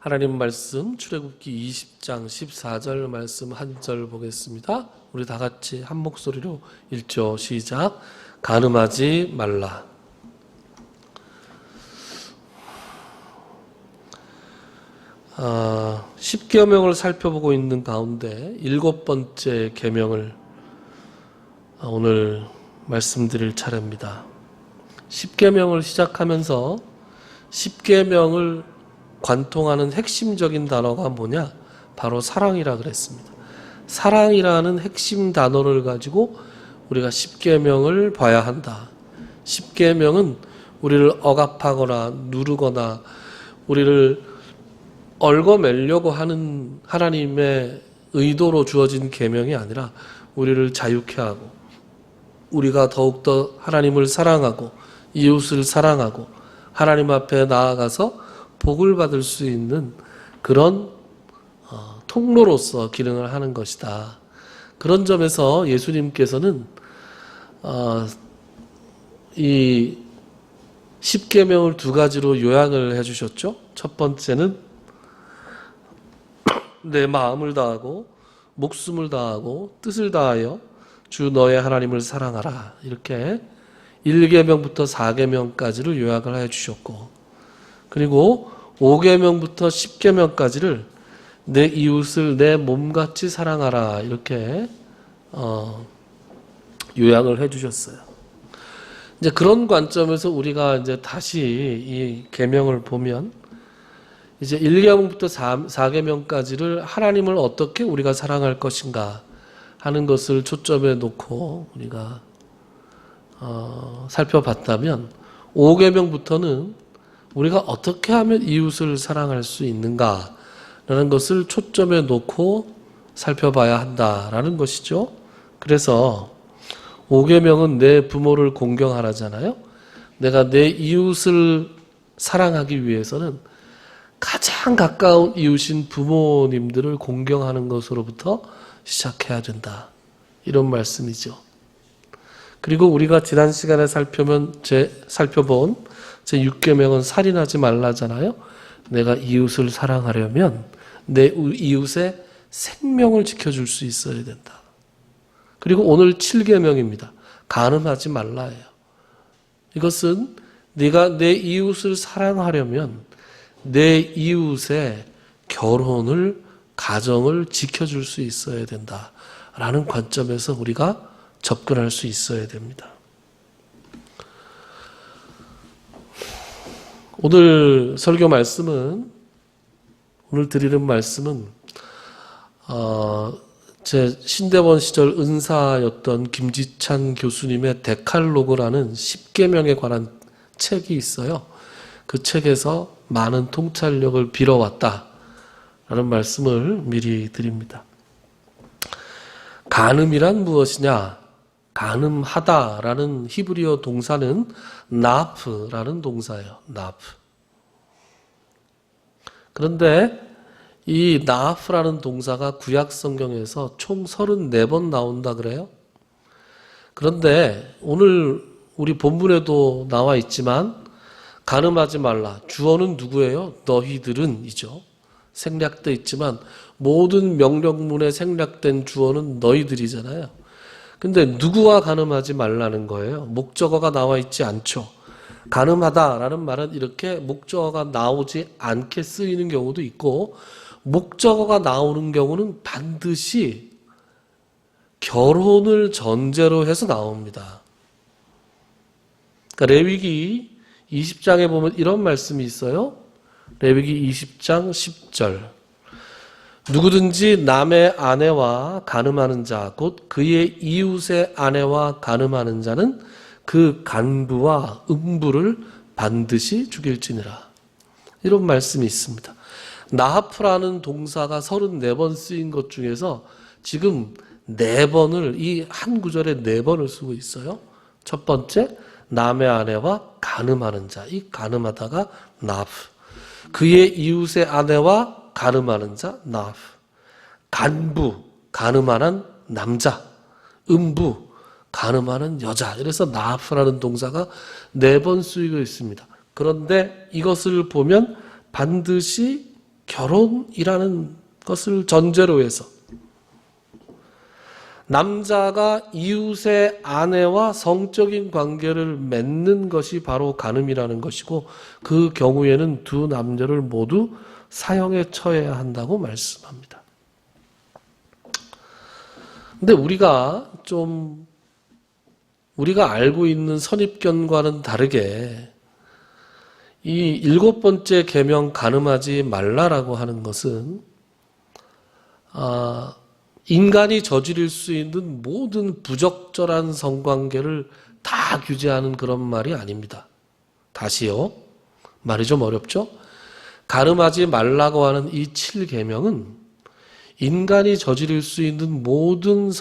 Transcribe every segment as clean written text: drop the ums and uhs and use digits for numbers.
하나님 말씀 출애굽기 20장 14절 말씀 한 절 보겠습니다. 우리 다 같이 한 목소리로 1조 시작. 간음하지 말라. 십계명을 살펴보고 있는 가운데 7번째 계명을 오늘 말씀드릴 차례입니다. 십계명을 시작하면서 십계명을 관통하는 핵심적인 단어가 뭐냐? 바로 사랑이라 그랬습니다. 사랑이라는 핵심 단어를 가지고 우리가 십계명을 봐야 한다. 십계명은 우리를 억압하거나 누르거나 우리를 얽어매려고 하는 하나님의 의도로 주어진 계명이 아니라 우리를 자유케 하고 우리가 더욱더 하나님을 사랑하고 이웃을 사랑하고 하나님 앞에 나아가서 복을 받을 수 있는 그런 통로로서 기능을 하는 것이다. 그런 점에서 예수님께서는 이 십계명을 두 가지로 요약을 해주셨죠. 첫 번째는 내 마음을 다하고 목숨을 다하고 뜻을 다하여 주 너의 하나님을 사랑하라. 이렇게 1계명부터 4계명까지를 요약을 해주셨고, 그리고 5계명부터 10계명까지를 내 이웃을 내 몸같이 사랑하라. 이렇게 요약을 해주셨어요. 이제 그런 관점에서 우리가 이제 다시 이 계명을 보면 이제 1계명부터 4계명까지를 하나님을 어떻게 우리가 사랑할 것인가 하는 것을 초점에 놓고 우리가 살펴봤다면 5계명부터는 우리가 어떻게 하면 이웃을 사랑할 수 있는가라는 것을 초점에 놓고 살펴봐야 한다라는 것이죠. 그래서 5계명은 내 부모를 공경하라잖아요. 내가 내 이웃을 사랑하기 위해서는 가장 가까운 이웃인 부모님들을 공경하는 것으로부터 시작해야 된다. 이런 말씀이죠. 그리고 우리가 지난 시간에 살펴본 제6계명은 살인하지 말라잖아요. 내가 이웃을 사랑하려면 내 이웃의 생명을 지켜줄 수 있어야 된다. 그리고 오늘 7계명입니다. 간음하지 말라예요. 이것은 네가 내 이웃을 사랑하려면 내 이웃의 결혼을, 가정을 지켜줄 수 있어야 된다라는 관점에서 우리가 접근할 수 있어야 됩니다. 오늘 설교 말씀은, 오늘 드리는 말씀은 제 신대원 시절 은사였던 김지찬 교수님의 데칼로그라는 10계명에 관한 책이 있어요. 그 책에서 많은 통찰력을 빌어왔다라는 말씀을 미리 드립니다. 간음이란 무엇이냐? 간음하다라는 히브리어 동사는 나프라는 동사예요. 나프. 그런데 이 나프라는 동사가 구약 성경에서 총 34번 나온다 그래요. 그런데 오늘 우리 본문에도 나와 있지만 간음하지 말라. 주어는 누구예요? 너희들은 이죠. 생략돼 있지만 모든 명령문에 생략된 주어는 너희들이잖아요. 근데 누구와 간음하지 말라는 거예요? 목적어가 나와 있지 않죠. 간음하다라는 말은 이렇게 목적어가 나오지 않게 쓰이는 경우도 있고, 목적어가 나오는 경우는 반드시 결혼을 전제로 해서 나옵니다. 그러니까 레위기 20장에 보면 이런 말씀이 있어요. 레위기 20장 10절. 누구든지 남의 아내와 간음하는 자, 곧 그의 이웃의 아내와 간음하는 자는 그 간부와 음부를 반드시 죽일지니라. 이런 말씀이 있습니다. 나하프라는 동사가 34번 쓰인 것 중에서 지금 4번을, 이 한 구절에 4번을 쓰고 있어요. 첫 번째, 남의 아내와 간음하는 자. 이 간음하다가 나프. 그의 이웃의 아내와 간음하는 자, 나프. 간부, 간음하는 남자. 음부, 간음하는 여자. 이래서 나프라는 동사가 4번 쓰이고 있습니다. 그런데 이것을 보면 반드시 결혼이라는 것을 전제로 해서 남자가 이웃의 아내와 성적인 관계를 맺는 것이 바로 간음이라는 것이고, 그 경우에는 두 남녀를 모두 사형에 처해야 한다고 말씀합니다. 근데 우리가 알고 있는 선입견과는 다르게 이 7번째 계명 간음하지 말라라고 하는 것은 인간이 저지를 수 있는 모든 부적절한 성관계를 다 규제하는 그런 말이 아닙니다. 다시요. 말이 좀 어렵죠? 간음하지 말라고 하는 이 7계명은 인간이 저지를 수 있는 모든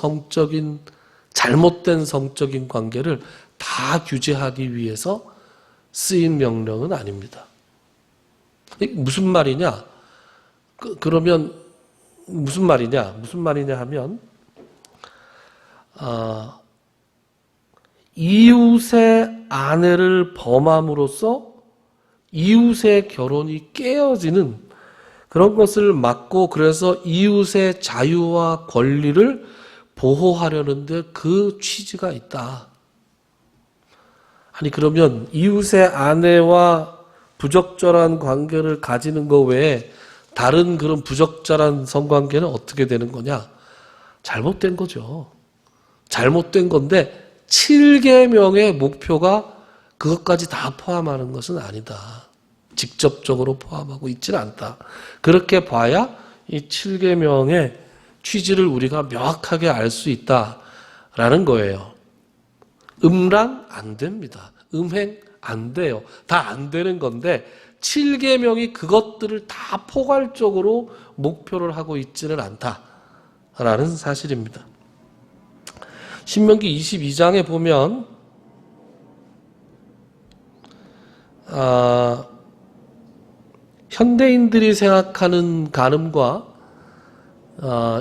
잘못된 성적인 관계를 다 규제하기 위해서 쓰인 명령은 아닙니다. 무슨 말이냐? 그러면 무슨 말이냐 하면 이웃의 아내를 범함으로써 이웃의 결혼이 깨어지는 그런 것을 막고, 그래서 이웃의 자유와 권리를 보호하려는데 그 취지가 있다. 아니, 그러면 이웃의 아내와 부적절한 관계를 가지는 것 외에 다른 그런 부적절한 성관계는 어떻게 되는 거냐? 잘못된 거죠. 잘못된 건데 7계명의 목표가 그것까지 다 포함하는 것은 아니다. 직접적으로 포함하고 있지는 않다. 그렇게 봐야 이 7계명의 취지를 우리가 명확하게 알 수 있다라는 거예요. 음란 안 됩니다. 음행 안 돼요. 다 안 되는 건데 7계명이 그것들을 다 포괄적으로 목표를 하고 있지는 않다라는 사실입니다. 신명기 22장에 보면 현대인들이 생각하는 간음과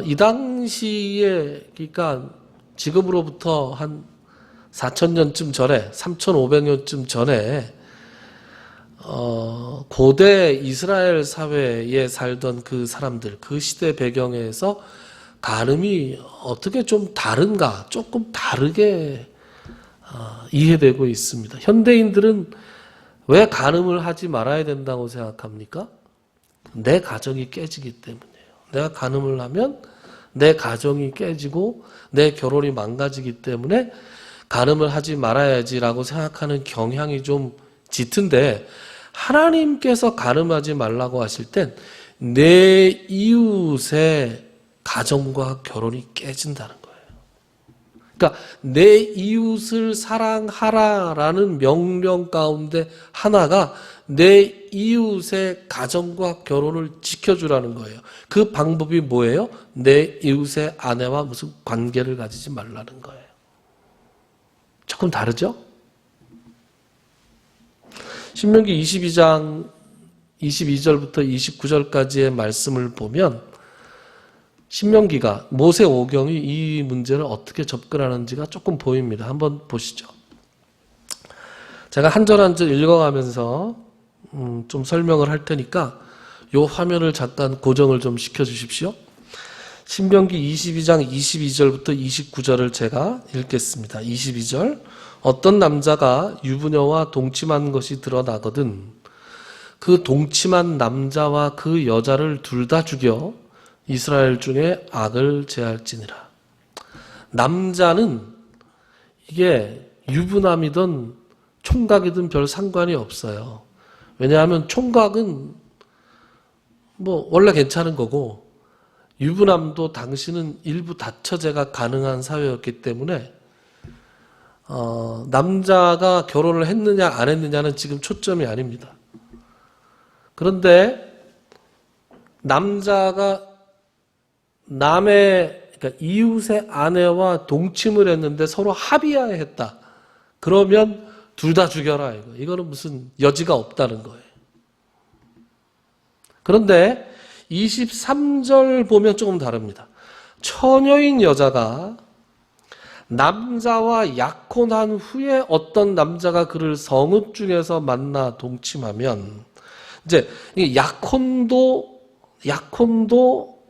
이 당시에, 그러니까 지금으로부터 한 4,000년쯤 전에, 3,500년쯤 전에 고대 이스라엘 사회에 살던 그 사람들, 그 시대 배경에서 간음이 어떻게 좀 다른가, 조금 다르게 이해되고 있습니다. 현대인들은 왜 간음을 하지 말아야 된다고 생각합니까? 내 가정이 깨지기 때문이에요. 내가 간음을 하면 내 가정이 깨지고 내 결혼이 망가지기 때문에 간음을 하지 말아야지라고 생각하는 경향이 좀 짙은데, 하나님께서 간음하지 말라고 하실 땐 내 이웃의 가정과 결혼이 깨진다는 거예요. 그러니까 내 이웃을 사랑하라라는 명령 가운데 하나가 내 이웃의 가정과 결혼을 지켜주라는 거예요. 그 방법이 뭐예요? 내 이웃의 아내와 무슨 관계를 가지지 말라는 거예요. 조금 다르죠? 신명기 22장 22절부터 29절까지의 말씀을 보면 신명기가, 모세 오경이 이 문제를 어떻게 접근하는지가 조금 보입니다. 한번 보시죠. 제가 한 절 한 절 읽어가면서 좀 설명을 할 테니까 이 화면을 잠깐 고정을 좀 시켜주십시오. 신명기 22장 22절부터 29절을 제가 읽겠습니다. 22절. 어떤 남자가 유부녀와 동침한 것이 드러나거든 그 동침한 남자와 그 여자를 둘 다 죽여 이스라엘 중에 악을 제할지니라. 남자는 이게 유부남이든 총각이든 별 상관이 없어요. 왜냐하면 총각은 뭐 원래 괜찮은 거고, 유부남도 당시는 일부 다처제가 가능한 사회였기 때문에 남자가 결혼을 했느냐 안 했느냐는 지금 초점이 아닙니다. 그런데 남자가 그러니까 이웃의 아내와 동침을 했는데 서로 합의하에 했다. 그러면 둘 다 죽여라. 이거는 무슨 여지가 없다는 거예요. 그런데 23절 보면 조금 다릅니다. 처녀인 여자가 남자와 약혼한 후에 어떤 남자가 그를 성읍 중에서 만나 동침하면, 이제 약혼도 약혼도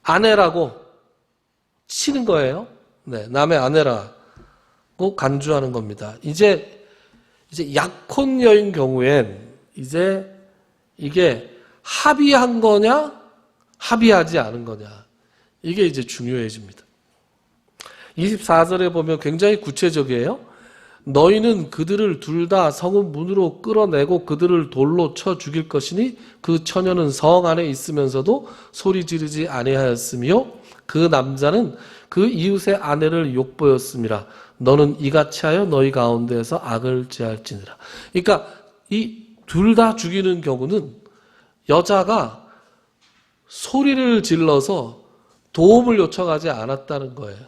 아내라고 치는 거예요. 네, 남의 아내라고 간주하는 겁니다. 이제 약혼녀인 경우엔 이제 이게 합의한 거냐, 합의하지 않은 거냐. 이게 이제 중요해집니다. 24절에 보면 굉장히 구체적이에요. 너희는 그들을 둘 다 성읍 문으로 끌어내고 그들을 돌로 쳐 죽일 것이니 그 처녀는 성 안에 있으면서도 소리 지르지 아니하였으며 그 남자는 그 이웃의 아내를 욕보였음이라. 너는 이같이 하여 너희 가운데에서 악을 제할지니라. 그러니까 이 둘 다 죽이는 경우는 여자가 소리를 질러서 도움을 요청하지 않았다는 거예요.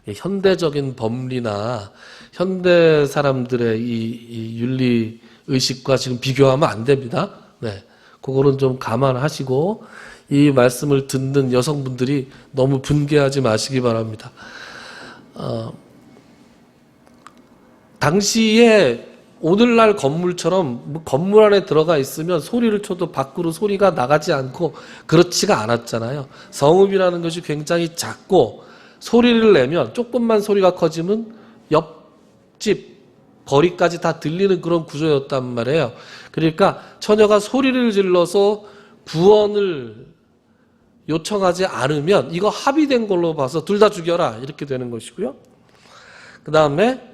현대적인 법리나 현대 사람들의 이 윤리 의식과 지금 비교하면 안 됩니다. 네, 그거는 좀 감안하시고 이 말씀을 듣는 여성분들이 너무 분개하지 마시기 바랍니다. 당시에 오늘날 건물처럼 건물 안에 들어가 있으면 소리를 쳐도 밖으로 소리가 나가지 않고 그렇지가 않았잖아요. 성읍이라는 것이 굉장히 작고 소리를 내면 조금만 소리가 커지면 옆집 거리까지 다 들리는 그런 구조였단 말이에요. 그러니까 처녀가 소리를 질러서 구원을 요청하지 않으면 이거 합의된 걸로 봐서 둘 다 죽여라 이렇게 되는 것이고요. 그 다음에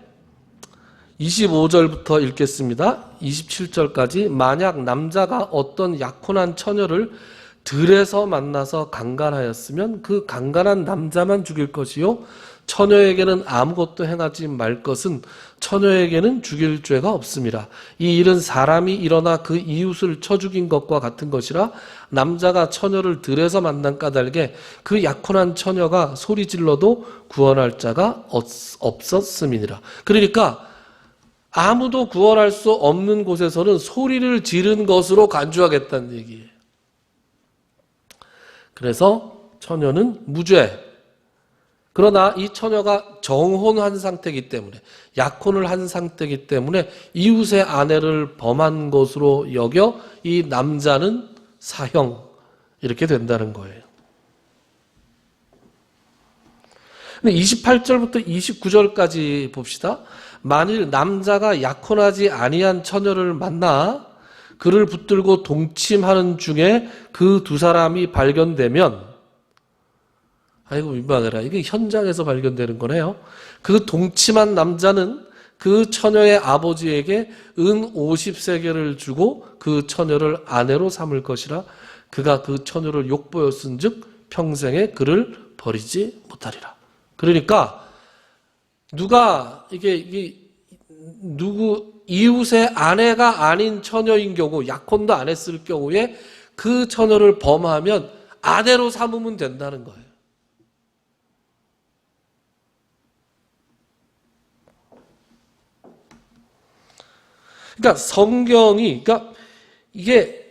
25절부터 읽겠습니다. 27절까지 만약 남자가 어떤 약혼한 처녀를 들에서 만나서 강간하였으면 그 강간한 남자만 죽일 것이요 처녀에게는 아무것도 행하지 말 것은 처녀에게는 죽일 죄가 없습니다. 이 일은 사람이 일어나 그 이웃을 쳐 죽인 것과 같은 것이라 남자가 처녀를 들에서 만난 까닭에 그 약혼한 처녀가 소리 질러도 구원할 자가 없었음이니라. 그러니까 아무도 구원할 수 없는 곳에서는 소리를 지른 것으로 간주하겠다는 얘기예요. 그래서 처녀는 무죄. 그러나 이 처녀가 정혼한 상태이기 때문에 약혼을 한 상태이기 때문에 이웃의 아내를 범한 것으로 여겨 이 남자는 사형 이렇게 된다는 거예요. 근데 28절부터 29절까지 봅시다. 만일 남자가 약혼하지 아니한 처녀를 만나 그를 붙들고 동침하는 중에 그 두 사람이 발견되면 아이고 민망해라. 이게 현장에서 발견되는 거네요. 그 동침한 남자는 그 처녀의 아버지에게 은 50세겔을 주고 그 처녀를 아내로 삼을 것이라. 그가 그 처녀를 욕보였은즉 평생에 그를 버리지 못하리라. 그러니까 누가 누구 이웃의 아내가 아닌 처녀인 경우, 약혼도 안 했을 경우에 그 처녀를 범하면 아내로 삼으면 된다는 거예요. 그러니까 성경이, 그러니까 이게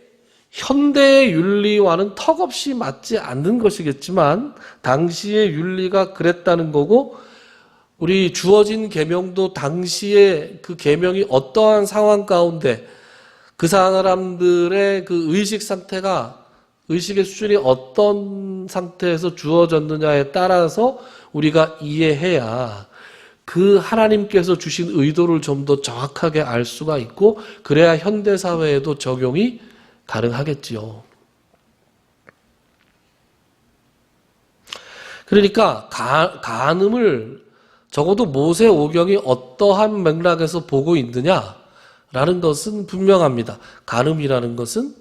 현대의 윤리와는 턱없이 맞지 않는 것이겠지만 당시의 윤리가 그랬다는 거고 우리 주어진 계명도 당시에 그 계명이 어떠한 상황 가운데 그 사람들의 그 의식 상태가 의식의 수준이 어떤 상태에서 주어졌느냐에 따라서 우리가 이해해야 그 하나님께서 주신 의도를 좀 더 정확하게 알 수가 있고 그래야 현대사회에도 적용이 가능하겠지요. 그러니까 간음을 적어도 모세오경이 어떠한 맥락에서 보고 있느냐라는 것은 분명합니다. 간음이라는 것은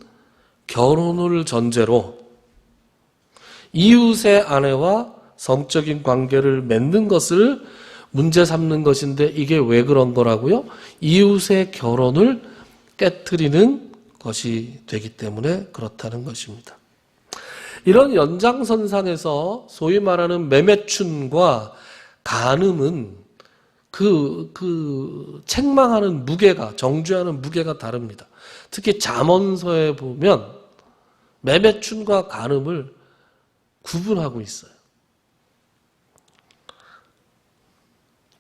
결혼을 전제로 이웃의 아내와 성적인 관계를 맺는 것을 문제 삼는 것인데 이게 왜 그런 거라고요? 이웃의 결혼을 깨트리는 것이 되기 때문에 그렇다는 것입니다. 이런 연장선상에서 소위 말하는 매매춘과 간음은 그 책망하는 무게가, 정죄하는 무게가 다릅니다. 특히 잠언서에 보면 매매춘과 간음을 구분하고 있어요.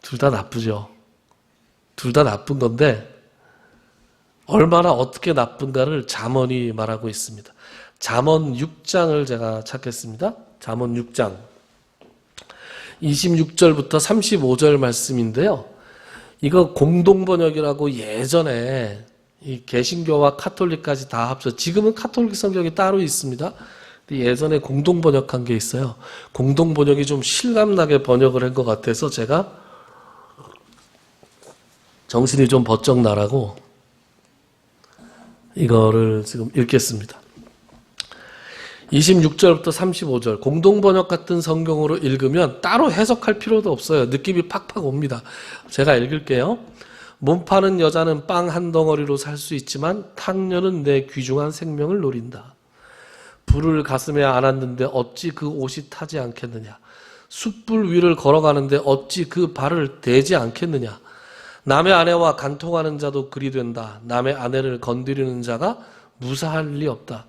둘 다 나쁘죠. 둘 다 나쁜 건데 얼마나 어떻게 나쁜가를 잠언이 말하고 있습니다. 잠언 6장을 제가 찾겠습니다. 잠언 6장 26절부터 35절 말씀인데요. 이거 공동번역이라고 예전에 이 개신교와 카톨릭까지 다 합쳐, 지금은 카톨릭 성경이 따로 있습니다. 예전에 공동번역한 게 있어요. 공동번역이 좀 실감나게 번역을 한 것 같아서 제가 정신이 좀 번쩍 나라고 이거를 지금 읽겠습니다. 26절부터 35절 공동번역 같은 성경으로 읽으면 따로 해석할 필요도 없어요. 느낌이 팍팍 옵니다. 제가 읽을게요. 몸 파는 여자는 빵 한 덩어리로 살 수 있지만 탕녀는 내 귀중한 생명을 노린다. 불을 가슴에 안았는데 어찌 그 옷이 타지 않겠느냐. 숯불 위를 걸어가는데 어찌 그 발을 대지 않겠느냐. 남의 아내와 간통하는 자도 그리 된다. 남의 아내를 건드리는 자가 무사할 리 없다.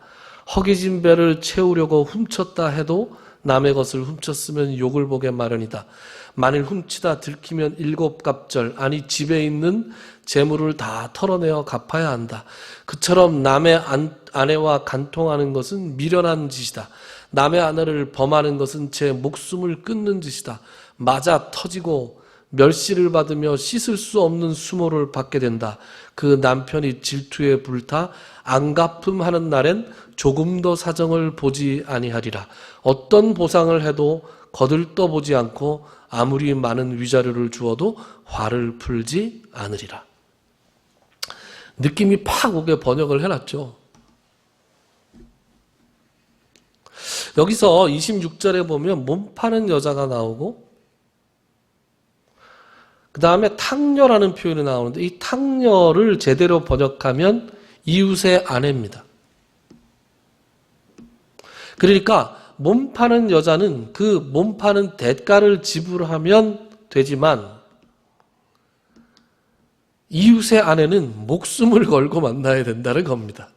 허기진 배를 채우려고 훔쳤다 해도 남의 것을 훔쳤으면 욕을 보게 마련이다. 만일 훔치다 들키면 7갑절, 아니 집에 있는 재물을 다 털어내어 갚아야 한다. 그처럼 남의 아내와 간통하는 것은 미련한 짓이다. 남의 아내를 범하는 것은 제 목숨을 끊는 짓이다. 맞아 터지고 멸시를 받으며 씻을 수 없는 수모를 받게 된다. 그 남편이 질투에 불타 안갚음하는 날엔 조금 더 사정을 보지 아니하리라. 어떤 보상을 해도 거들떠보지 않고 아무리 많은 위자료를 주어도 화를 풀지 않으리라. 느낌이 팍 오게 번역을 해놨죠. 여기서 26절에 보면 몸 파는 여자가 나오고 그 다음에 탕녀라는 표현이 나오는데 이 탕녀를 제대로 번역하면 이웃의 아내입니다. 그러니까 몸 파는 여자는 그 몸 파는 대가를 지불하면 되지만 이웃의 아내는 목숨을 걸고 만나야 된다는 겁니다.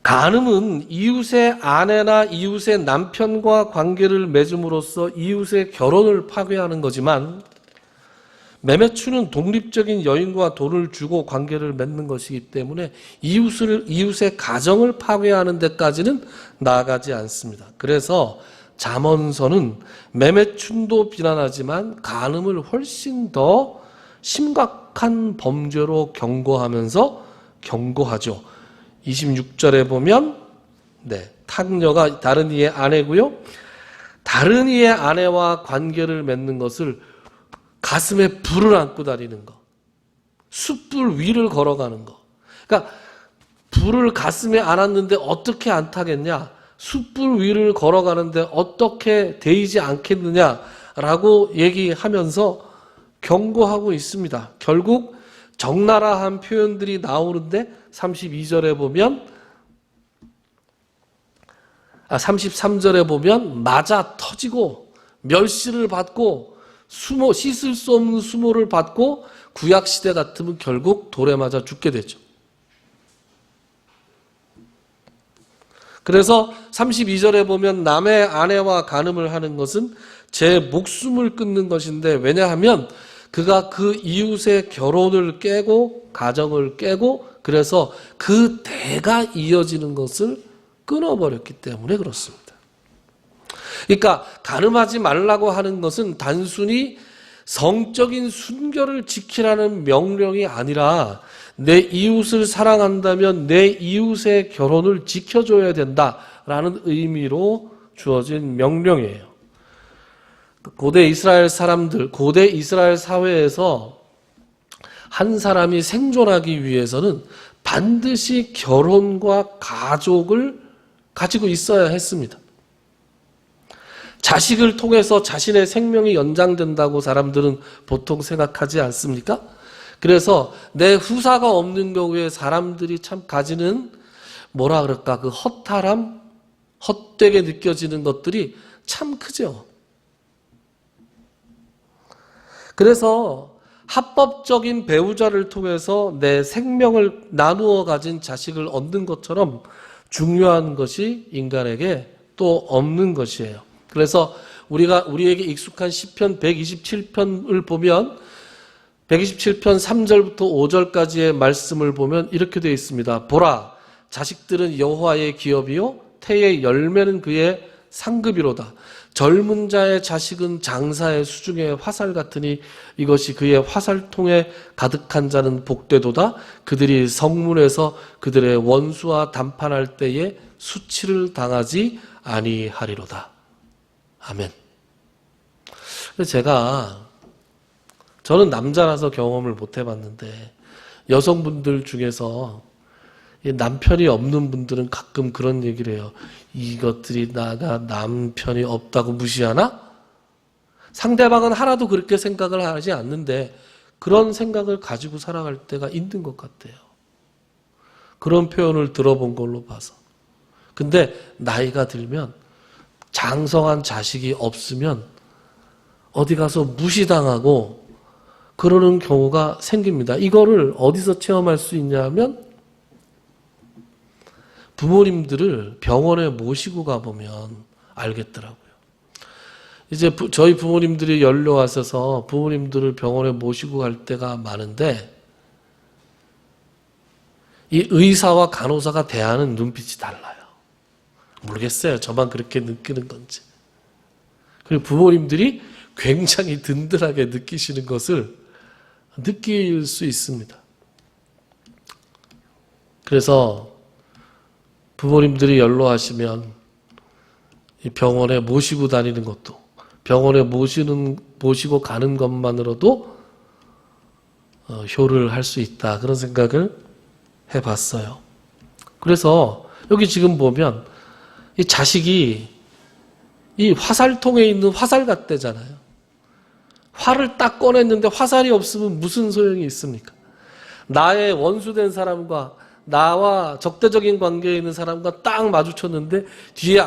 간음은 이웃의 아내나 이웃의 남편과 관계를 맺음으로써 이웃의 결혼을 파괴하는 거지만 매매추는 독립적인 여인과 돈을 주고 관계를 맺는 것이기 때문에 이웃의 가정을 파괴하는 데까지는 나아가지 않습니다. 그래서 잠언서는 매매춘도 비난하지만 간음을 훨씬 더 심각한 범죄로 경고하죠. 26절에 보면 탕녀가 다른 이의 아내고요. 다른 이의 아내와 관계를 맺는 것을 가슴에 불을 안고 다니는 거. 숯불 위를 걸어가는 거. 그러니까 불을 가슴에 안았는데 어떻게 안 타겠냐. 숯불 위를 걸어가는데 어떻게 데이지 않겠느냐라고 얘기하면서 경고하고 있습니다. 결국 적나라한 표현들이 나오는데 33절에 보면 맞아 터지고 멸시를 받고 씻을 수 없는 수모를 받고 구약시대 같으면 결국 돌에 맞아 죽게 되죠. 그래서 32절에 보면 남의 아내와 간음을 하는 것은 제 목숨을 끊는 것인데 왜냐하면 그가 그 이웃의 결혼을 깨고 가정을 깨고 그래서 그 대가 이어지는 것을 끊어버렸기 때문에 그렇습니다. 그러니까 간음하지 말라고 하는 것은 단순히 성적인 순결을 지키라는 명령이 아니라 내 이웃을 사랑한다면 내 이웃의 결혼을 지켜줘야 된다라는 의미로 주어진 명령이에요. 고대 이스라엘 사회에서 한 사람이 생존하기 위해서는 반드시 결혼과 가족을 가지고 있어야 했습니다. 자식을 통해서 자신의 생명이 연장된다고 사람들은 보통 생각하지 않습니까? 그래서 내 후사가 없는 경우에 사람들이 참 가지는 그 허탈함, 헛되게 느껴지는 것들이 참 크죠. 그래서 합법적인 배우자를 통해서 내 생명을 나누어 가진 자식을 얻는 것처럼 중요한 것이 인간에게 또 없는 것이에요. 그래서 우리에게 익숙한 시편 127편을 보면 127편 3절부터 5절까지의 말씀을 보면 이렇게 되어 있습니다. 보라, 자식들은 여호와의 기업이요 태의 열매는 그의 상급이로다. 젊은 자의 자식은 장사의 수중의 화살 같으니 이것이 그의 화살통에 가득한 자는 복되도다. 그들이 성문에서 그들의 원수와 담판할 때에 수치를 당하지 아니하리로다. 아멘. 저는 남자라서 경험을 못 해봤는데 여성분들 중에서 남편이 없는 분들은 가끔 그런 얘기를 해요. 이것들이 나가 남편이 없다고 무시하나? 상대방은 하나도 그렇게 생각을 하지 않는데 그런 생각을 가지고 살아갈 때가 있는 것 같아요. 그런 표현을 들어본 걸로 봐서. 근데 나이가 들면 장성한 자식이 없으면 어디 가서 무시당하고 그러는 경우가 생깁니다. 이거를 어디서 체험할 수 있냐 하면 부모님들을 병원에 모시고 가보면 알겠더라고요. 이제 저희 부모님들이 연로하셔서 부모님들을 병원에 모시고 갈 때가 많은데 이 의사와 간호사가 대하는 눈빛이 달라요. 모르겠어요. 저만 그렇게 느끼는 건지. 그리고 부모님들이 굉장히 든든하게 느끼시는 것을 느낄 수 있습니다. 그래서 부모님들이 연로하시면 병원에 모시고 다니는 것도, 병원에 모시고 가는 것만으로도 효를 할 수 있다. 그런 생각을 해봤어요. 그래서 여기 지금 보면 이 자식이 이 화살통에 있는 화살 같대잖아요. 활을 딱 꺼냈는데 화살이 없으면 무슨 소용이 있습니까? 나의 원수된 사람과 나와 적대적인 관계에 있는 사람과 딱 마주쳤는데 뒤에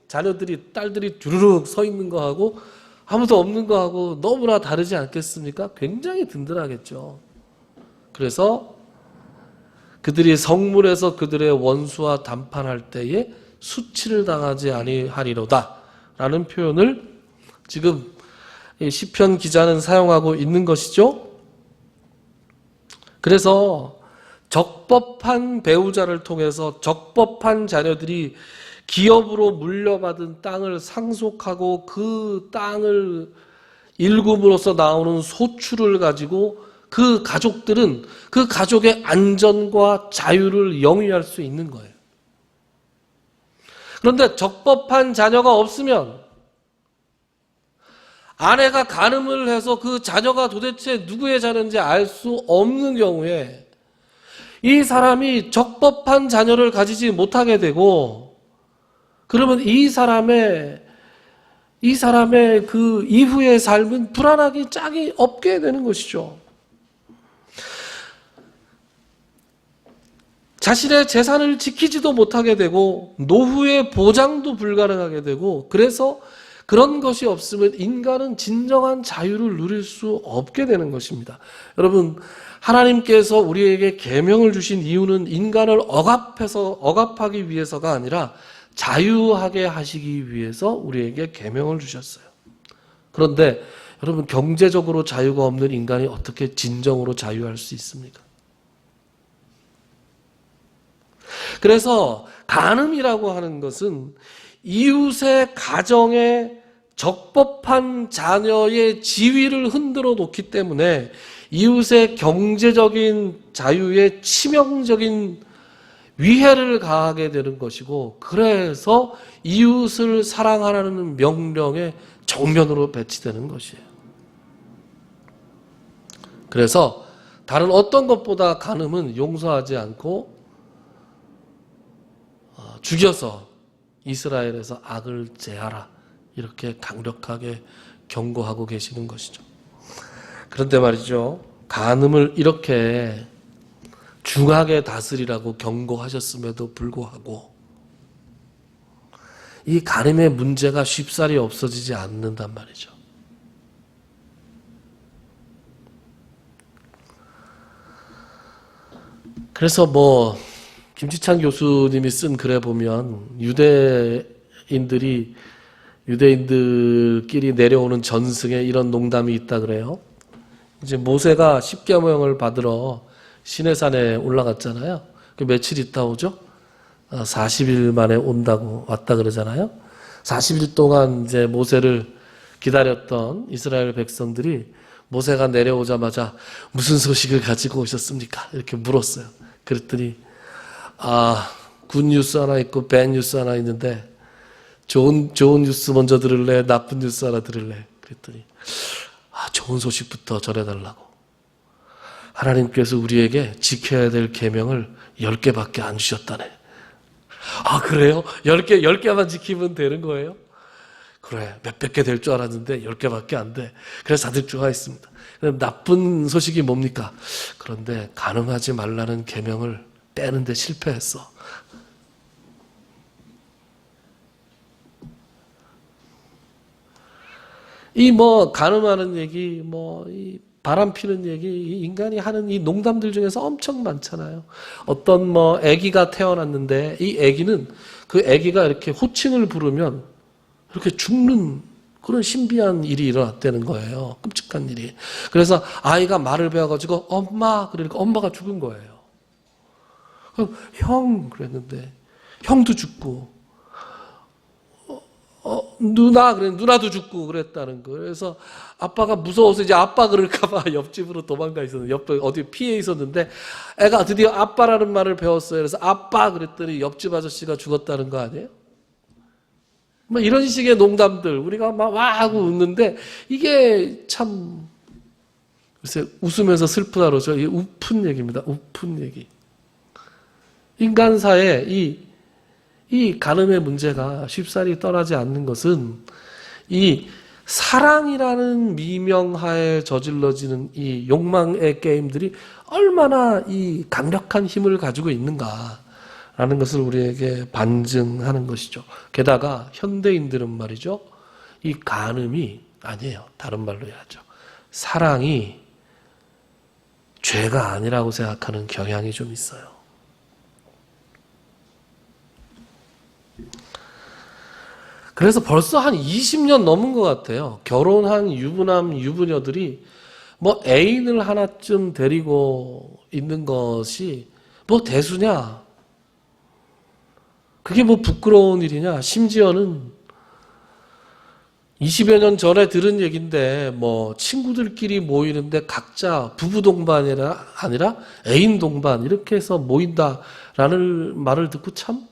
자녀들이, 딸들이 주르륵 서 있는 거하고 아무도 없는 거하고 너무나 다르지 않겠습니까? 굉장히 든든하겠죠. 그래서 그들이 성문에서 그들의 원수와 담판할 때에 수치를 당하지 아니하리로다 라는 표현을 지금 시편 기자는 사용하고 있는 것이죠. 그래서 적법한 배우자를 통해서 적법한 자녀들이 기업으로 물려받은 땅을 상속하고 그 땅을 일금으로써 나오는 소출을 가지고 그 가족들은 그 가족의 안전과 자유를 영위할 수 있는 거예요. 그런데 적법한 자녀가 없으면 아내가 간음을 해서 그 자녀가 도대체 누구의 자녀인지 알 수 없는 경우에 이 사람이 적법한 자녀를 가지지 못하게 되고 그러면 이 사람의 그 이후의 삶은 불안하기 짝이 없게 되는 것이죠. 자신의 재산을 지키지도 못하게 되고 노후의 보장도 불가능하게 되고 그래서 그런 것이 없으면 인간은 진정한 자유를 누릴 수 없게 되는 것입니다. 여러분, 하나님께서 우리에게 계명을 주신 이유는 인간을 억압하기 위해서가 아니라 자유하게 하시기 위해서 우리에게 계명을 주셨어요. 그런데 여러분, 경제적으로 자유가 없는 인간이 어떻게 진정으로 자유할 수 있습니까? 그래서 간음이라고 하는 것은 이웃의 가정에 적법한 자녀의 지위를 흔들어 놓기 때문에 이웃의 경제적인 자유에 치명적인 위해를 가하게 되는 것이고 그래서 이웃을 사랑하라는 명령에 정면으로 배치되는 것이에요. 그래서 다른 어떤 것보다 간음은 용서하지 않고 죽여서 이스라엘에서 악을 제하라 이렇게 강력하게 경고하고 계시는 것이죠. 그런데 말이죠. 간음을 이렇게 중하게 다스리라고 경고하셨음에도 불구하고 이 간음의 문제가 쉽사리 없어지지 않는단 말이죠. 그래서 김지찬 교수님이 쓴 글에 보면 유대인들이 유대인들끼리 내려오는 전승에 이런 농담이 있다 그래요. 이제 모세가 십계명을 받으러 시내산에 올라갔잖아요. 그 며칠 있다 오죠? 40일 만에 온다고 왔다 그러잖아요. 40일 동안 이제 모세를 기다렸던 이스라엘 백성들이 모세가 내려오자마자 무슨 소식을 가지고 오셨습니까? 이렇게 물었어요. 그랬더니 굿 뉴스 하나 있고 밴 뉴스 하나 있는데 좋은 뉴스 먼저 들을래? 나쁜 뉴스 하나 들을래? 그랬더니 좋은 소식부터 전해달라고. 하나님께서 우리에게 지켜야 될 계명을 10개밖에 안 주셨다네. 그래요? 10개만 지키면 되는 거예요? 그래, 몇백 개 될 줄 알았는데 10개밖에 안 돼. 그래서 다들 좋아했습니다. 나쁜 소식이 뭡니까? 그런데 간음하지 말라는 계명을 빼는데 실패했어. 간음하는 얘기, 이 바람 피는 얘기, 이 인간이 하는 이 농담들 중에서 엄청 많잖아요. 어떤 아기가 태어났는데 이 아기는 그 아기가 이렇게 호칭을 부르면 이렇게 죽는 그런 신비한 일이 일어났다는 거예요. 끔찍한 일이. 그래서 아이가 말을 배워가지고 엄마 그러니까 엄마가 죽은 거예요. 그럼 형 그랬는데 형도 죽고 누나 그래 누나도 죽고 그랬다는 거예요. 그래서 아빠가 무서워서 이제 아빠 그럴까봐 옆집으로 도망가 있었는데 옆에 어디 피해 있었는데 애가 드디어 아빠라는 말을 배웠어요. 그래서 아빠 그랬더니 옆집 아저씨가 죽었다는 거 아니에요? 이런 식의 농담들 우리가 막 와 하고 웃는데 이게 참 글쎄 웃으면서 슬프다 그러죠. 이게 우픈 얘기입니다. 우픈 얘기. 인간사에 이 간음의 문제가 쉽사리 떠나지 않는 것은 이 사랑이라는 미명하에 저질러지는 이 욕망의 게임들이 얼마나 이 강력한 힘을 가지고 있는가라는 것을 우리에게 반증하는 것이죠. 게다가 현대인들은 말이죠. 이 간음이 아니에요. 다른 말로 해야죠. 사랑이 죄가 아니라고 생각하는 경향이 좀 있어요. 그래서 벌써 한 20년 넘은 것 같아요. 결혼한 유부남, 유부녀들이 애인을 하나쯤 데리고 있는 것이 대수냐? 그게 부끄러운 일이냐? 심지어는 20여 년 전에 들은 얘기인데 친구들끼리 모이는데 각자 부부 동반이 아니라 애인 동반 이렇게 해서 모인다라는 말을 듣고 참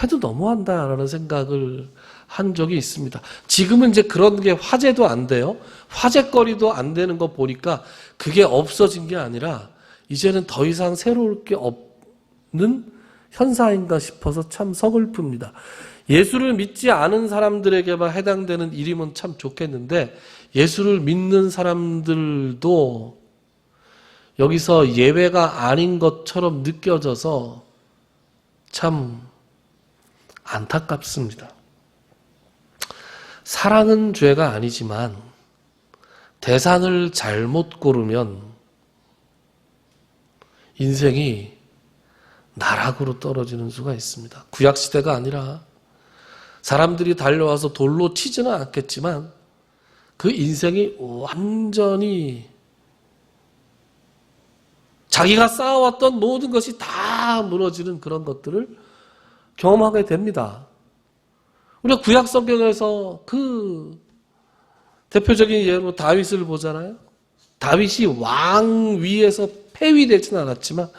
해도 너무한다라는 생각을 한 적이 있습니다. 지금은 이제 그런 게 화제도 안 돼요. 화제거리도 안 되는 거 보니까 그게 없어진 게 아니라 이제는 더 이상 새로울 게 없는 현상인가 싶어서 참 서글픕니다. 예수를 믿지 않은 사람들에게만 해당되는 일이면 참 좋겠는데 예수를 믿는 사람들도 여기서 예외가 아닌 것처럼 느껴져서 참 안타깝습니다. 사랑은 죄가 아니지만 대상을 잘못 고르면 인생이 나락으로 떨어지는 수가 있습니다. 구약시대가 아니라 사람들이 달려와서 돌로 치지는 않겠지만 그 인생이 완전히 자기가 쌓아왔던 모든 것이 다 무너지는 그런 것들을 경험하게 됩니다. 우리가 구약 성경에서 그 대표적인 예로 다윗을 보잖아요. 다윗이 왕 위에서 폐위되지는 않았지만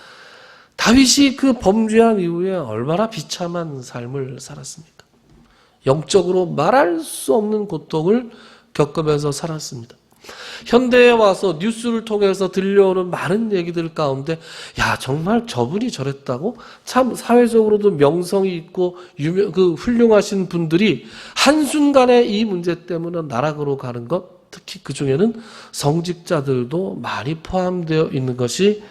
다윗이 그 범죄한 이후에 얼마나 비참한 삶을 살았습니까? 영적으로 말할 수 없는 고통을 겪으면서 살았습니다. 현대에 와서 뉴스를 통해서 들려오는 많은 얘기들 가운데 정말 저분이 저랬다고? 참 사회적으로도 명성이 있고 훌륭하신 분들이 한순간에 이 문제 때문에 나락으로 가는 것, 특히 그중에는 성직자들도 많이 포함되어 있는 것이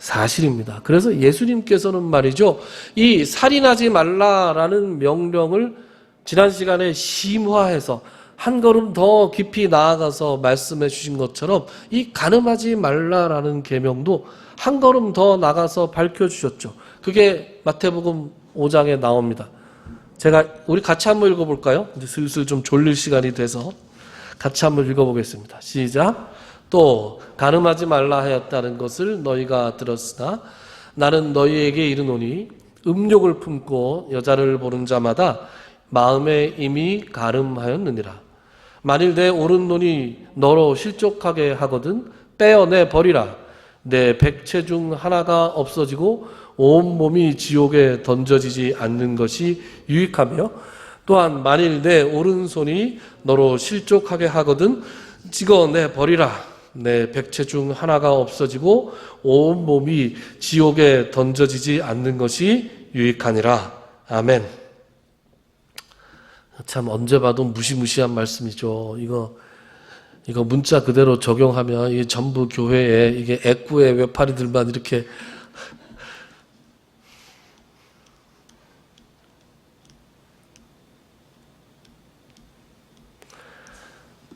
사실입니다. 그래서 예수님께서는 말이죠, 이 살인하지 말라라는 명령을 지난 시간에 심화해서 한 걸음 더 깊이 나아가서 말씀해 주신 것처럼 이 간음하지 말라라는 계명도 한 걸음 더 나가서 밝혀주셨죠. 그게 마태복음 5장에 나옵니다. 우리 같이 한번 읽어볼까요? 이제 슬슬 좀 졸릴 시간이 돼서 같이 한번 읽어보겠습니다. 시작. 또 간음하지 말라 하였다는 것을 너희가 들었으나 나는 너희에게 이르노니 음욕을 품고 여자를 보는 자마다 마음에 이미 간음하였느니라. 만일 내 오른눈이 너로 실족하게 하거든 빼어내 버리라. 내 백체 중 하나가 없어지고 온몸이 지옥에 던져지지 않는 것이 유익하며 또한 만일 내 오른손이 너로 실족하게 하거든 찍어내 버리라. 내 백체 중 하나가 없어지고 온몸이 지옥에 던져지지 않는 것이 유익하니라. 아멘. 참 언제 봐도 무시무시한 말씀이죠. 이거 문자 그대로 적용하면 이게 전부 교회에 이게 애꾸의 외파리들만 이렇게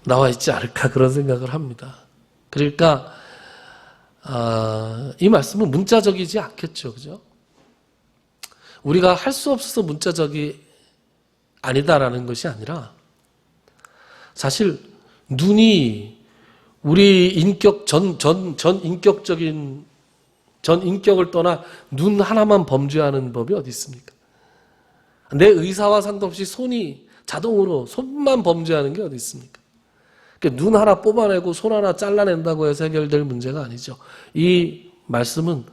나와 있지 않을까 그런 생각을 합니다. 그러니까 이 말씀은 문자적이지 않겠죠, 그죠? 우리가 할 수 없어서 문자적이 아니다라는 것이 아니라 사실 눈이 우리 인격 인격을 떠나 눈 하나만 범죄하는 법이 어디 있습니까? 내 의사와 상관없이 자동으로 손만 범죄하는 게 어디 있습니까? 그러니까 눈 하나 뽑아내고 손 하나 잘라낸다고 해서 해결될 문제가 아니죠. 이 말씀은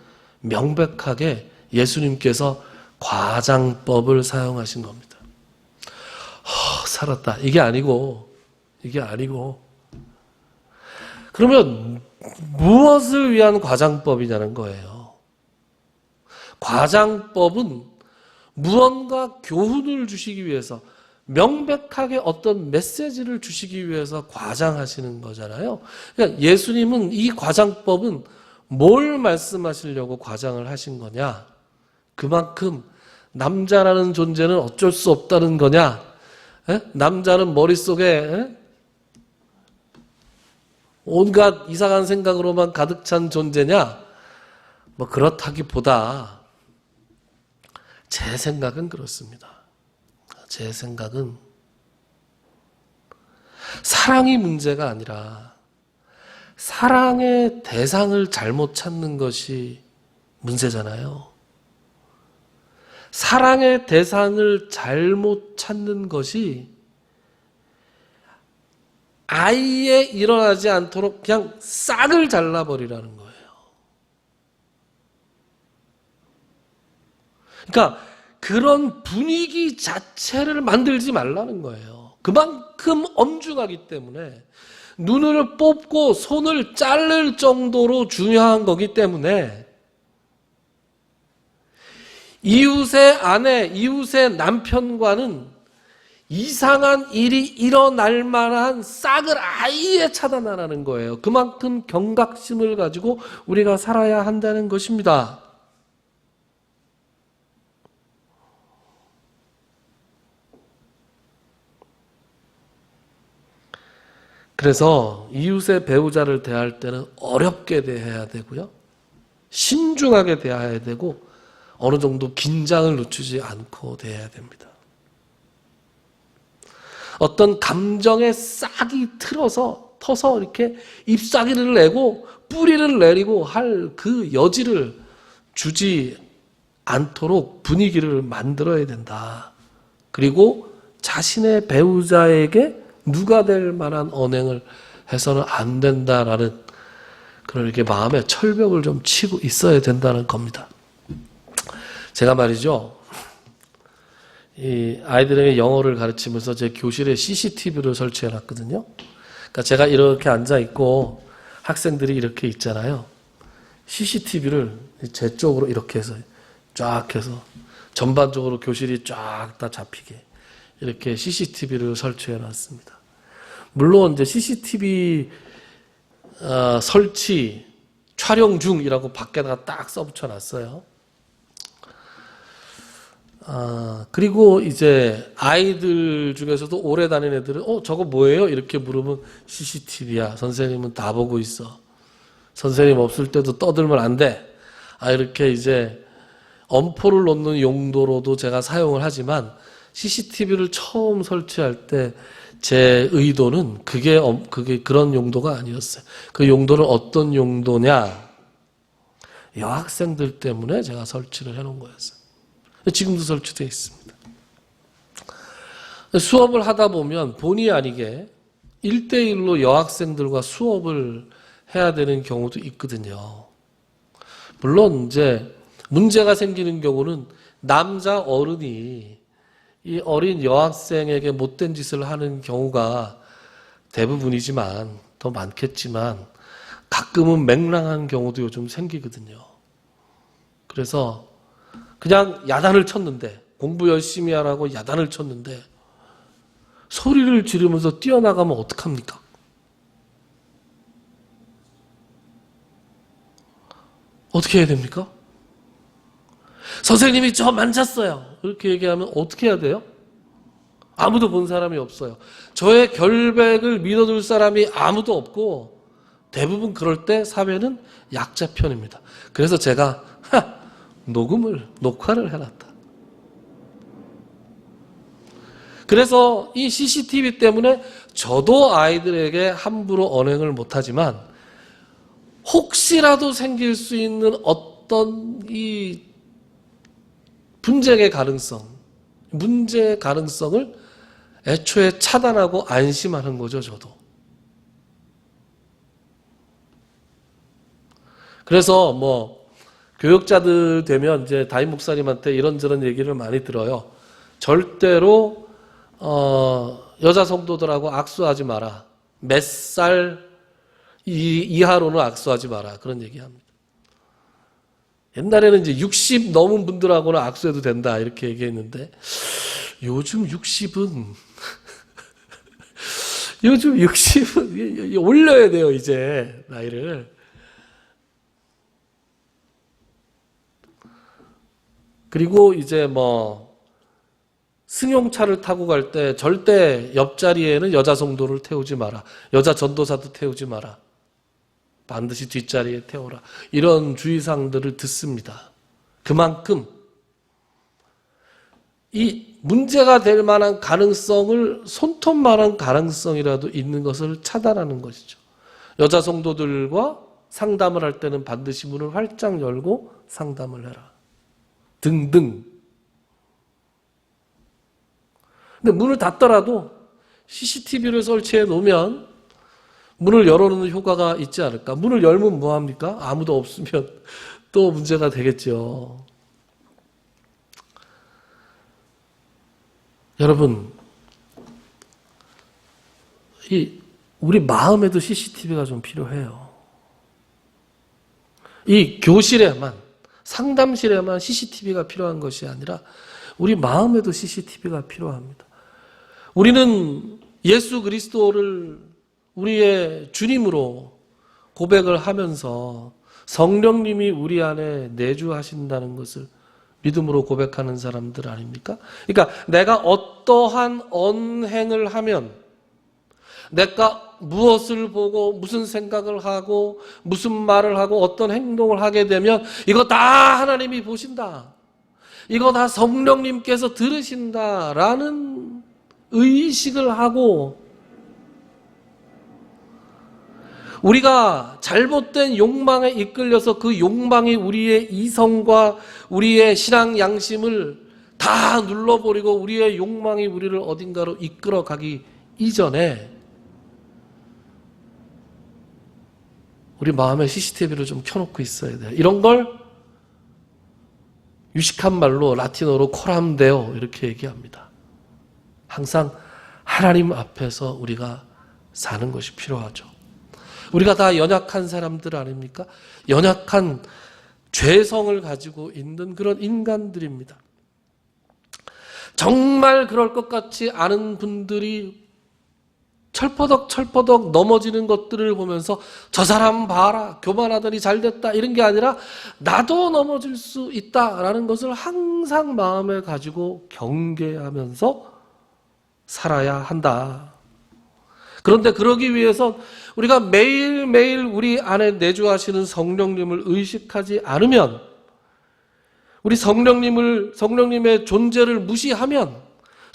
명백하게 예수님께서 과장법을 사용하신 겁니다. 살았다. 이게 아니고 그러면 무엇을 위한 과장법이냐는 거예요. 과장법은 무언가 교훈을 주시기 위해서 명백하게 어떤 메시지를 주시기 위해서 과장하시는 거잖아요. 그러니까 예수님은 이 과장법은 뭘 말씀하시려고 과장을 하신 거냐? 그만큼 남자라는 존재는 어쩔 수 없다는 거냐? 남자는 머릿속에 온갖 이상한 생각으로만 가득 찬 존재냐? 뭐 그렇다기보다 제 생각은 그렇습니다. 제 생각은 사랑이 문제가 아니라 사랑의 대상을 잘못 찾는 것이 문제잖아요. 사랑의 대상을 잘못 찾는 것이 아예 일어나지 않도록 그냥 싹을 잘라버리라는 거예요. 그러니까 그런 분위기 자체를 만들지 말라는 거예요. 그만큼 엄중하기 때문에 눈을 뽑고 손을 자를 정도로 중요한 거기 때문에 이웃의 아내, 이웃의 남편과는 이상한 일이 일어날 만한 싹을 아예 차단하라는 거예요. 그만큼 경각심을 가지고 우리가 살아야 한다는 것입니다. 그래서 이웃의 배우자를 대할 때는 어렵게 대해야 되고요. 신중하게 대해야 되고 어느 정도 긴장을 늦추지 않고 대해야 됩니다. 어떤 감정의 싹이 터서 이렇게 잎사귀를 내고 뿌리를 내리고 할 그 여지를 주지 않도록 분위기를 만들어야 된다. 그리고 자신의 배우자에게 누가 될 만한 언행을 해서는 안 된다라는 그런 이렇게 마음의 철벽을 좀 치고 있어야 된다는 겁니다. 제가 말이죠. 이 아이들에게 영어를 가르치면서 제 교실에 CCTV를 설치해 놨거든요. 그러니까 제가 이렇게 앉아 있고 학생들이 이렇게 있잖아요. CCTV를 제 쪽으로 이렇게 해서 쫙 해서 전반적으로 교실이 쫙 다 잡히게 이렇게 CCTV를 설치해 놨습니다. 물론 이제 CCTV 설치 촬영 중이라고 밖에다가 딱 써붙여 놨어요. 그리고 이제 아이들 중에서도 오래 다니는 애들은 저거 뭐예요? 이렇게 물으면 CCTV야. 선생님은 다 보고 있어. 선생님 없을 때도 떠들면 안 돼. 이렇게 이제 엄포를 놓는 용도로도 제가 사용을 하지만 CCTV를 처음 설치할 때 제 의도는 그게 그런 용도가 아니었어요. 그 용도는 어떤 용도냐? 여학생들 때문에 제가 설치를 해놓은 거였어요. 지금도 설치되어 있습니다. 수업을 하다 보면 본의 아니게 1대1로 여학생들과 수업을 해야 되는 경우도 있거든요. 물론 이제 문제가 생기는 경우는 남자 어른이 이 어린 여학생에게 못된 짓을 하는 경우가 대부분이지만 더 많겠지만 가끔은 맹랑한 경우도 요즘 생기거든요. 그래서 그냥 야단을 쳤는데 공부 열심히 하라고 야단을 쳤는데 소리를 지르면서 뛰어나가면 어떡합니까? 어떻게 해야 됩니까? 선생님이 저 만졌어요. 이렇게 얘기하면 어떻게 해야 돼요? 아무도 본 사람이 없어요. 저의 결백을 믿어줄 사람이 아무도 없고 대부분 그럴 때 사회는 약자 편입니다. 그래서 제가 녹화를 해놨다. 그래서 이 CCTV 때문에 저도 아이들에게 함부로 언행을 못하지만 혹시라도 생길 수 있는 어떤 이 문제의 가능성을 애초에 차단하고 안심하는 거죠, 저도. 그래서 교육자들 되면 이제 담임 목사님한테 이런저런 얘기를 많이 들어요. 절대로 여자 성도들하고 악수하지 마라. 몇 살 이하로는 악수하지 마라. 그런 얘기합니다. 옛날에는 이제 60 넘은 분들하고는 악수해도 된다 이렇게 얘기했는데 요즘 60은 올려야 돼요, 이제 나이를. 그리고 이제 승용차를 타고 갈 때 절대 옆자리에는 여자 성도를 태우지 마라. 여자 전도사도 태우지 마라. 반드시 뒷자리에 태워라. 이런 주의사항들을 듣습니다. 그만큼 이 문제가 될 만한 가능성을 손톱만한 가능성이라도 있는 것을 차단하는 것이죠. 여자 성도들과 상담을 할 때는 반드시 문을 활짝 열고 상담을 해라. 등등. 근데 문을 닫더라도 CCTV를 설치해 놓으면 문을 열어놓는 효과가 있지 않을까? 문을 열면 뭐합니까? 아무도 없으면 또 문제가 되겠죠. 여러분, 우리 마음에도 CCTV가 좀 필요해요. 이 교실에만, 상담실에만 CCTV가 필요한 것이 아니라 우리 마음에도 CCTV가 필요합니다. 우리는 예수 그리스도를 우리의 주님으로 고백을 하면서 성령님이 우리 안에 내주하신다는 것을 믿음으로 고백하는 사람들 아닙니까? 그러니까 내가 어떠한 언행을 하면 내가 무엇을 보고 무슨 생각을 하고 무슨 말을 하고 어떤 행동을 하게 되면 이거 다 하나님이 보신다. 이거 다 성령님께서 들으신다라는 의식을 하고 우리가 잘못된 욕망에 이끌려서 그 욕망이 우리의 이성과 우리의 신앙 양심을 다 눌러버리고 우리의 욕망이 우리를 어딘가로 이끌어가기 이전에 우리 마음에 CCTV를 좀 켜놓고 있어야 돼요. 이런 걸 유식한 말로 라틴어로 코람데오 이렇게 얘기합니다. 항상 하나님 앞에서 우리가 사는 것이 필요하죠. 우리가 다 연약한 사람들 아닙니까? 연약한 죄성을 가지고 있는 그런 인간들입니다. 정말 그럴 것 같지 않은 분들이 철퍼덕 넘어지는 것들을 보면서 저 사람 봐라, 교만하더니 잘됐다 이런 게 아니라 나도 넘어질 수 있다라는 것을 항상 마음에 가지고 경계하면서 살아야 한다. 그런데 그러기 위해서 우리가 매일매일 우리 안에 내주하시는 성령님을 의식하지 않으면, 우리 성령님의 존재를 무시하면,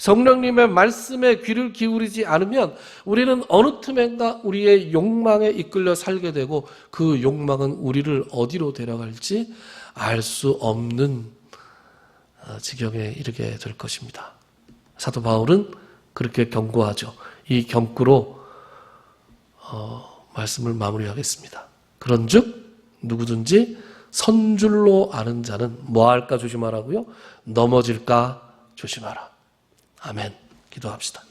성령님의 말씀에 귀를 기울이지 않으면 우리는 어느 틈엔가 우리의 욕망에 이끌려 살게 되고 그 욕망은 우리를 어디로 데려갈지 알 수 없는 지경에 이르게 될 것입니다. 사도 바울은 그렇게 경고하죠. 이 경고로 말씀을 마무리하겠습니다. 그런즉 누구든지 선줄로 아는 자는 뭐 할까 조심하라고요? 넘어질까 조심하라. 아멘. 기도합시다.